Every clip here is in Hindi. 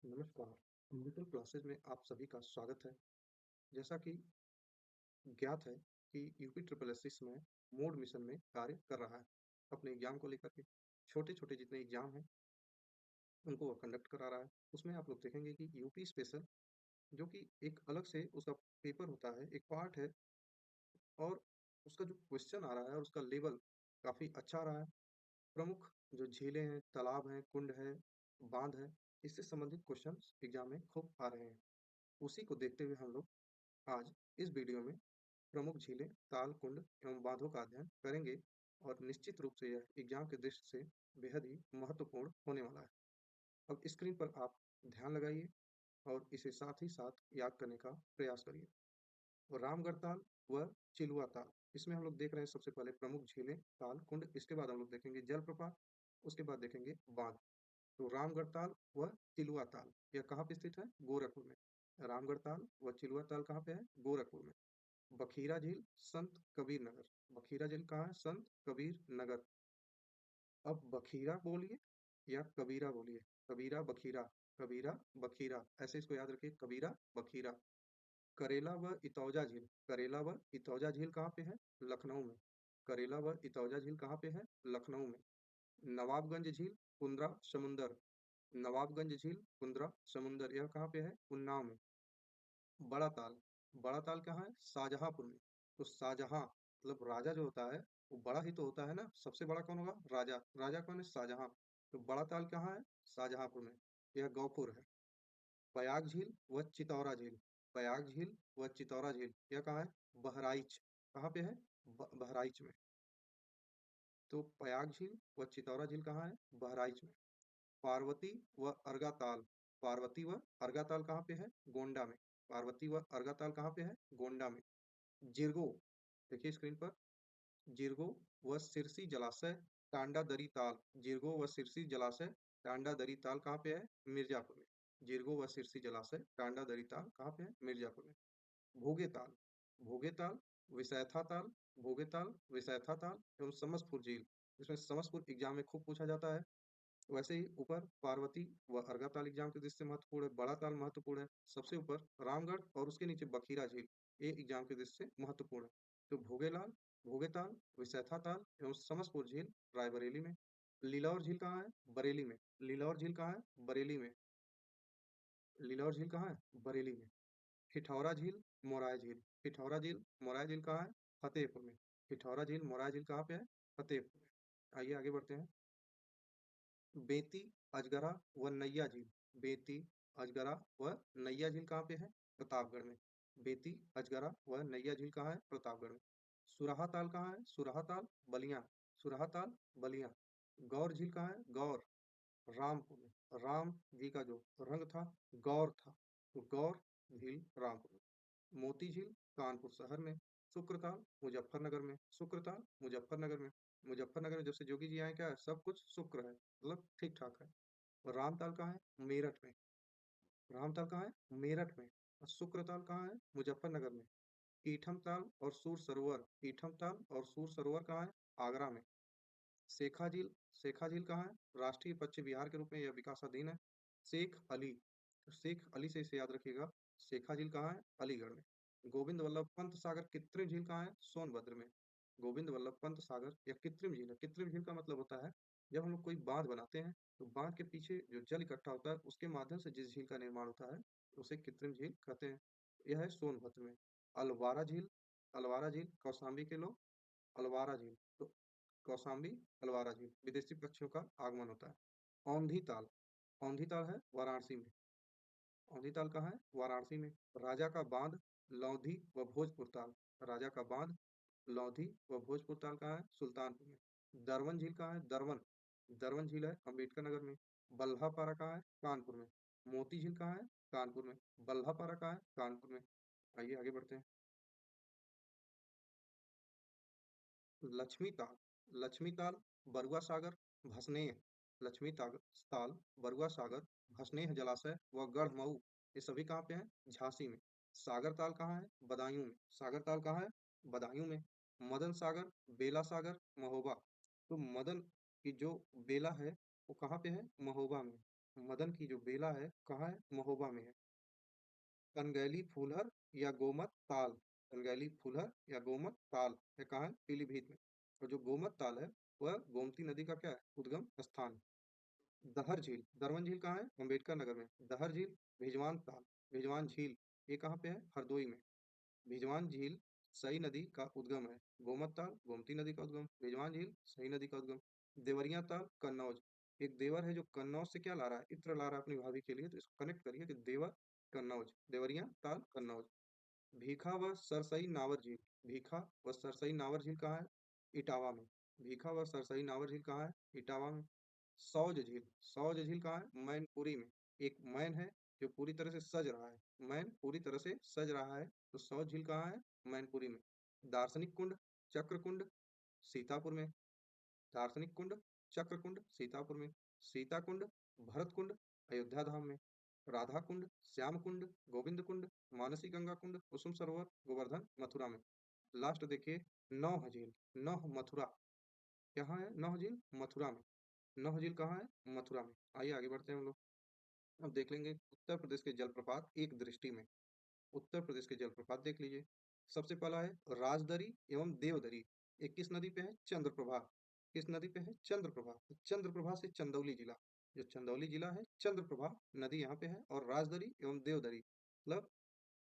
नमस्कार। डिजिटल क्लासेस में आप सभी का स्वागत है। जैसा कि ज्ञात है कि यूपी ट्रिपल एस इस समय मोड मिशन में कार्य कर रहा है। अपने एग्जाम को लेकर के छोटे-छोटे जितने एग्जाम हैं, उनको वो कंडक्ट करा रहा है। उसमें आप लोग देखेंगे कि यूपी स्पेशल जो कि एक अलग से उसका पेपर होता है, एक पार्ट है और उसका जो क्वेश्चन आ रहा है और उसका लेवल काफ़ी अच्छा आ रहा है। प्रमुख जो झीलें हैं, तालाब हैं, कुंड है, बाँध है, इससे संबंधित क्वेश्चंस एग्जाम में खूब आ रहे हैं। उसी को देखते हुए हम लोग आज इस वीडियो में प्रमुख झीलें, ताल, कुंड एवं बांधों का अध्ययन करेंगे और निश्चित रूप से यह एग्जाम के दृष्टि से बेहद ही महत्वपूर्ण होने वाला है। अब स्क्रीन पर आप ध्यान लगाइए और इसे साथ ही साथ याद करने का प्रयास करिए। और रामगढ़ ताल व चिलुआ ताल, इसमें हम लोग देख रहे हैं सबसे पहले प्रमुख झीलें, ताल, कुंड, इसके बाद हम लोग देखेंगे जलप्रपात, उसके बाद देखेंगे बांध। तो रामगढ़ ताल व चिलुआ ताल यह कहाँ पे स्थित है? गोरखपुर में। रामगढ़ ताल व चिलुआ ताल कहाँ पे है? गोरखपुर में। बखीरा झील, संत कबीर नगर। बखीरा झील कहाँ है? संत कबीर नगर। अब बखीरा बोलिए या कबीरा बोलिए, कबीरा बखीरा, कबीरा बखीरा, ऐसे इसको याद रखिए, कबीरा बखीरा। करेला व इतौजा झील, करेला व इतौजा झील कहाँ पे है? लखनऊ में। करेला व इतौजा झील कहाँ पे है? लखनऊ में। नवाबगंज झील, कुंद्रा समुंदर, नवाबगंज झील, कुंद्रा समुंदर, यह कहाँ पे है? उन्नाव में। बड़ा ताल, बड़ा ताल कहाँ है? शाहजहांपुर में। तो शाहजहां मतलब राजा जो होता है वो बड़ा ही तो होता है ना, सबसे बड़ा कौन होगा? राजा। राजा कौन है? शाहजहां। तो बड़ा ताल कहाँ है? शाहजहांपुर में। यह गौपुर है। बयाग झील व चितौरा झील, बयाग झील व चितौरा झील, यह कहाँ है? बहराइच। कहाँ पे है? बहराइच में। तो बयाग झील व चितौरा झील कहाँ है? बहराइच में। पार्वती व अर्गाताल, पार्वती व अर्गाताल कहाँ पे है? गोंडा में। पार्वती व अर्गाताल कहाँ पे है? गोंडा में। जिरगो, देखिए स्क्रीन पर, जिरगो व सिरसी जलाशय, टांडा दरी ताल, जिरगो व सिरसी जलाशय, टांडा दरी ताल कहाँ पे है? मिर्जापुर में। जिरगो व सिरसी जलाशय, टांडा दरी ताल कहाँ पे है? मिर्जापुर में। भोगे ताल, भोगे ताल, विसैथा ताल, भोगे ताल, विसैथा ताल एवं समसपुर झील, जिसमें समसपुर एग्जाम में खूब पूछा जाता है। वैसे ही ऊपर पार्वती व अर्गा ताल एग्जाम की दृष्टि से महत्वपूर्ण है, बड़ा ताल महत्वपूर्ण है, सबसे ऊपर रामगढ़ और उसके नीचे बखीरा झील, ये एग्जाम की दृष्टि से महत्वपूर्ण है। तो भोगेलाल, भोगेताल, विसैथा ताल एवं समसपुर झील रायबरेली में। लीलौर झील कहाँ है? बरेली में। लीलौर झील कहाँ है? बरेली में। लीलौर झील कहाँ है? बरेली में। हिठौरा झील, मोराय झील, हिठौरा झील, मोराय झील कहाँ है? फतेहपुर में। हिठौरा झील, मोराय झील कहाँ पे है? फतेहपुर में। आइए आगे बढ़ते हैं। बेती, अजगरा व नैया झील, बेती, अजगरा व नैया झील कहाँ पे है? प्रतापगढ़ में। बेती, अजगरा व नैया झील कहाँ है? प्रतापगढ़ में। सुराहा ताल कहाँ है? सुराहा ताल, बलिया, सुराहा ताल, बलिया। गौर झील कहाँ है? गौर, रामपुर में। राम जी का जो रंग था गौर था, तो गौर झील रामपुर में। मोती झील कानपुर शहर में। शुक्रताल मुजफ्फरनगर में। शुक्रताल मुजफ्फरनगर में। मुजफ्फरनगर में जब से योगी जी आए, क्या है? सब कुछ शुक्र है, मतलब ठीक ठाक है। और रामताल कहाँ है? मेरठ में। रामताल कहाँ है? मेरठ में। और शुक्रताल कहाँ है? मुजफ्फरनगर में। ईठम ताल और सूर सरोवर, ईठम ताल और सूर सरोवर कहाँ है? आगरा में। शेखा झील, शेखा झील कहाँ है? राष्ट्रीय पक्षी विहार के रूप में यह विकासाधीन है। शेख अली, तो शेख अली से इसे याद रखिएगा। शेखा झील कहाँ है? अलीगढ़ में। गोविंद वल्लभ पंत सागर कृत्रिम झील कहाँ है? सोनभद्र में। गोविंद वल्लभ पंत सागर या कृत्रिम झील है। कृत्रिम झील का मतलब होता है जब हम लोग कोई बांध बनाते हैं तो बांध के पीछे जो जल इकट्ठा होता है उसके माध्यम से जिस झील का निर्माण होता है उसे कृत्रिम झील कहते हैं। यह है सोनभद्र में। अलवारा झील, अलवारा झील कौशाम्बी के लोग, अलवारा झील, तो कौशाम्बी, अलवारा झील, विदेशी पक्षियों का आगमन होता है। औंधी ताल, औंधी ताल है वाराणसी में। औंधी ताल कहाँ है? वाराणसी में। राजा का बांध, लौधी व भोजपुर ताल, राजा का बांध, लौधी व भोजपुर ताल कहाँ है? सुल्तानपुर में। दरवन झील कहाँ है? दरवन, दरवन झील है अम्बेडकर नगर में। बल्हापारा कहाँ है? कानपुर में। मोती झील कहाँ है? कानपुर में। बल्हापारा कहाँ है? कानपुर में। आइए आगे बढ़ते हैं। लक्ष्मी ताल, लक्ष्मी ताल, बरुआ सागर, भसनेह, लक्ष्मी ताल, बरुआ सागर, भसनेह जलाशय व गढ़मऊ, ये सभी कहाँ पे हैं? झांसी में। सागर ताल कहाँ है? बदायूं में। सागर ताल कहाँ है? बदायूं में। मदन सागर, बेला सागर, महोबा, तो मदन की जो बेला है वो कहाँ पे है? महोबा में। मदन की जो बेला है कहाँ है? महोबा में है। कनगैली फूलहर या गोमत ताल, कनगैली फूलहर या गोमत ताल है कहाँ है? पीलीभीत में। और जो गोमत ताल है वह गोमती नदी का क्या है? उद्गम स्थान। दहर झील, दरवन झील कहाँ है? अम्बेडकर नगर में। दहर झील, भिजवान ताल, भिजवान झील, ये कहाँ पे है? हरदोई में। भिजवान झील सई नदी का उद्गम है। गोमत ताल गोमती नदी का उद्गम, भिजवान झील सई नदी का उद्गम। देवरिया ताल कन्नौज, एक देवर है जो कन्नौज से क्या ला रहा है? इत्र ला रहा है अपनी भाभी के लिए, तो इसको कनेक्ट करिए कि देवर कन्नौज, देवरिया ताल कन्नौज। भीखा व सरसई नावर झील, भीखा व सरसई नावर झील कहाँ है? इटावा में। भीखा व सरसई नावर झील कहाँ है? इटावा में। सौज झील, सौज झील कहाँ है? मैनपुरी में। एक मैन है जो पूरी तरह से सज रहा है, मैन पूरी तरह से सज रहा है, तो सौज झील कहाँ है? मैनपुरी में। दार्शनिक कुंड, चक्र कुंड, सीतापुर में। दार्शनिक कुंड, चक्र कुंड, सीतापुर में। सीता कुंड, भरत कुंड, अयोध्या धाम में। राधा कुंड, श्याम कुंड, गोविंद कुंड, मानसी गंगा कुंड, कुसुम सरोवर, गोवर्धन, मथुरा में। लास्ट देखिए, नौह झील, नौह मथुरा, यहाँ है नौह झील? मथुरा में। नौह झील कहाँ है? मथुरा में। आइए आगे बढ़ते हैं हम लोग। अब देख लेंगे उत्तर प्रदेश के जलप्रपात एक दृष्टि में। उत्तर प्रदेश के जलप्रपात देख लीजिए। सबसे पहला है राजदरी एवं देवदरी। ये किस नदी पे है? चंद्रप्रभा। किस नदी पे है? चंद्रप्रभा। तो चंद्रप्रभा से चंदौली जिला, जो चंदौली जिला है, चंद्रप्रभा नदी यहाँ पे है। और राजदरी एवं देवदरी मतलब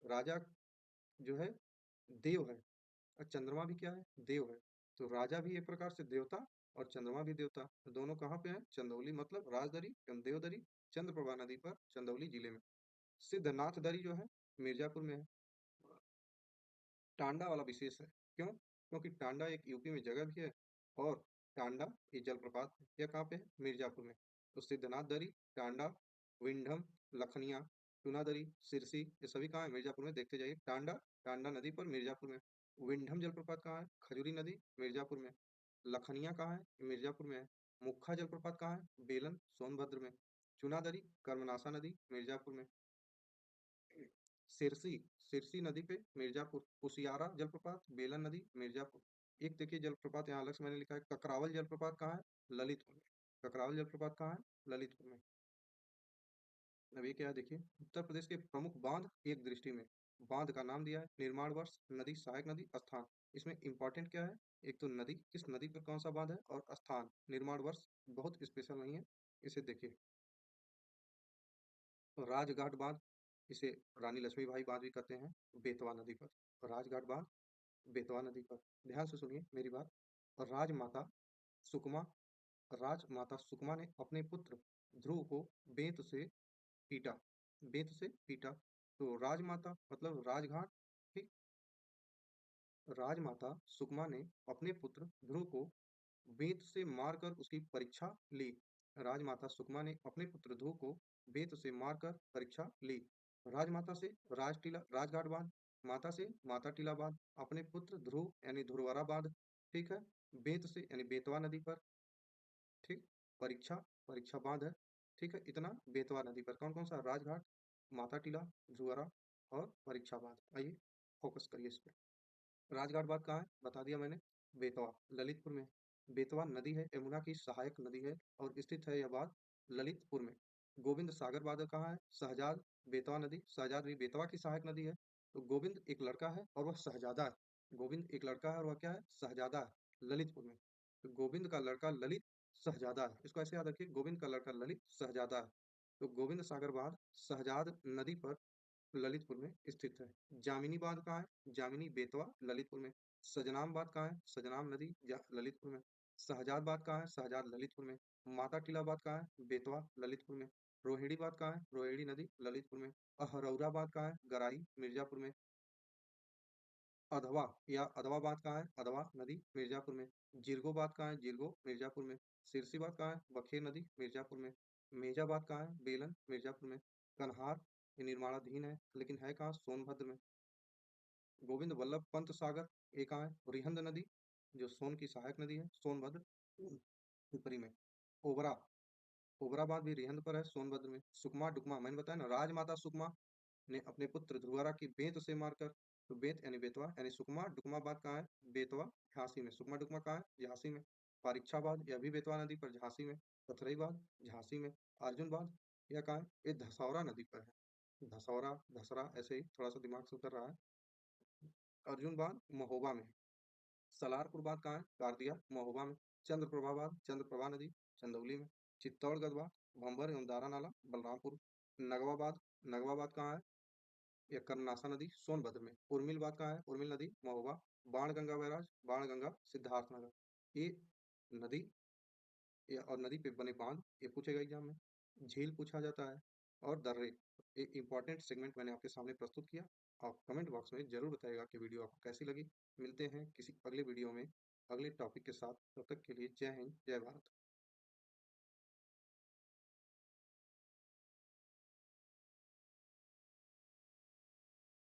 राजा जो है देव है, और चंद्रमा भी क्या है? देव है। तो राजा भी एक प्रकार से देवता और चंद्रमा भी देवता, तो दोनों कहाँ पे हैं? चंदौली, मतलब राजदरी एवं देवदरी चंद्रप्रभा नदी पर चंदौली जिले में। सिद्धनाथ दरी जो है मिर्जापुर में है। टांडा वाला विशेष है, क्यों? क्योंकि टांडा एक यूपी में जगह भी है, और टांडा ये जलप्रपात है। यह कहाँ पे है? मिर्जापुर में। तो सिद्धनाथ दरी, टांडा, विंडम, लखनिया, चुनादरी, सिरसी, ये सभी कहाँ है? मिर्जापुर में। देखते जाइए, टांडा, टांडा नदी पर मिर्जापुर में। विंडम जलप्रपात कहाँ है? खजूरी नदी, मिर्जापुर में। लखनिया कहाँ है? मिर्जापुर में है। मुखा जलप्रपात कहाँ है? बेलन, सोनभद्र में। चुनादरी, कर्मनाशा नदी, मिर्जापुर में। सिरसी, सिरसी नदी पे मिर्जापुर। कुसियारा जलप्रपात, बेलन नदी, मिर्जापुर। एक देखिए जलप्रपात यहाँ अलग से मैंने लिखा है, ककरावल जलप्रपात कहाँ है? ललितपुर में। ककरावल जलप्रपात कहाँ है? ललितपुर में। अब ये क्या है देखिए, उत्तर प्रदेश के प्रमुख बांध एक दृष्टि में। बांध का नाम दिया है, निर्माण वर्ष, नदी, सहायक नदी, स्थान। इसमें इंपॉर्टेंट क्या है? एक तो नदी, किस नदी पर कौन सा बांध है, और स्थान, निर्माण वर्ष बहुत स्पेशल नहीं है, इसे देखिए। राजघाट बांध, इसे रानी लक्ष्मीबाई बांध भी कहते हैं, बेतवा नदी पर। राजघाट बांध बेतवा नदी पर। ध्यान से सुनिए मेरी बात। राजमाता सुकमा, राजमाता सुकमा ने अपने पुत्र ध्रुव को बेंत से पीटा, बेंत से पीटा। तो राजमाता मतलब राजघाट, ठीक। राजमाता सुकमा ने अपने पुत्र ध्रुव को बेंत से मारकर उसकी परीक्षा ली। राजमाता सुकमा ने अपने पुत्र ध्रुव को बेंत से मारकर परीक्षा ली। राजमाता से राजटीला राजघाट बांध, माता से माता टीला बांध, अपने पुत्र ध्रुव यानी ध्रुवरा बांध, ठीक है। बेंत से यानी बेतवा नदी पर, ठीक। परीक्षा, परीक्षा बांध है, ठीक है। इतना बेतवा नदी पर कौन कौन सा? राजघाट, माता टीला, ध्रुवरा और परीक्षा बांध। आइए फोकस करिए इस पे। राजघाट बांध कहाँ है? बता दिया मैंने, बेतवा, ललितपुर में। बेतवा नदी है, यमुना की सहायक नदी है, और स्थित है यह बांध ललितपुर में। गोविंद सागर बांध कहाँ है? शहजाद, बेतवा नदी, शहजाद भी बेतवा की सहायक नदी है। तो गोविंद एक लड़का है और वह शहजादा है। गोविंद एक लड़का है और वह क्या है? शहजादा है, ललितपुर में। तो गोविंद का लड़का ललित शहजादा है, इसको ऐसे याद रखिए, गोविंद का लड़का ललित शहजादा है। तो गोविंद सागर बांध शहजाद नदी पर ललितपुर में स्थित है। जामिनी बांध कहाँ है? जामिनी बेतवा, ललितपुर में। सजनाम बांध कहाँ है? सजनाम नदी, ललितपुर में। शहजाद बांध कहाँ है? शहजाद, ललितपुर में। माता टीला बांध कहाँ है? बेतवा, ललितपुर में। रोहिणी बांध कहाँ है? रोहिणी नदी, ललितपुर में। अहरौरा बांध कहाँ है? गराई, मिर्जापुर में। अधवा या अधवा बांध कहाँ है? अधवा नदी, मिर्जापुर में। जिरगो बांध कहाँ है? जिरगो, मिर्जापुर में। सिरसी बांध कहाँ है? बखेर नदी, मिर्जापुर में। मेजा बांध कहाँ है? बेलन, मिर्जापुर में। कन्हार, ये निर्माणाधीन है लेकिन है कहाँ? सोनभद्र में। गोविंद वल्लभ पंत सागर, ये कहाँ है? रिहंद नदी, जो सोन की सहायक नदी है, सोनभद्र ऊपरी में। ओबरा, ओबराबाद भी रिहंद पर है, सोनभद्र में। सुकमा डुकमा, मैंने बताया ना, राजमाता सुकमा ने अपने पुत्र ध्रुवरा की बेंत से मारकर, तो बेंत यानी बेतवा यानी सुकमा डुकमा बांध कहाँ है? बेतवा, झांसी में। सुकमा डुकमा कहाँ है? झांसी में। परीक्षा बांध, यह भी बेतवा नदी पर, झांसी में। पथरई बांध, झांसी में। अर्जुन बांध, या कहाँ है? ये धसौरा नदी पर है। धसौरा, धसरा ऐसे ही थोड़ा-सा दिमाग से उतर रहा है। अर्जुन बांध महोबा में है। सलारपुर बांध कहाँ है? कारदिया, महोबा में। चंद्रप्रभा बांध, चंद्रप्रभा नदी, चंदौली में। चित्तौड़गढ़ बांध, भंवर एवं दारा नाला, बलरामपुर। नगवा बांध, नगवा बांध कहाँ है? ये कर्मनाशा नदी, सोनभद्र में। उर्मिल बांध कहाँ है? उर्मिल नदी, महोबा। बाणगंगा बैराज, बाणगंगा, सिद्धार्थनगर। ये नदी और नदी पे बने बांध, ये पूछेगा एग्जाम में। झील पूछा जाता है। और दर्रे, एक इंपॉर्टेंट सेगमेंट मैंने आपके सामने प्रस्तुत किया। आप कमेंट बॉक्स में जरूर बताइएगा कि वीडियो आपको कैसी लगी। मिलते हैं किसी अगले वीडियो में अगले टॉपिक के साथ। तब तक के लिए जय हिंद, जय भारत।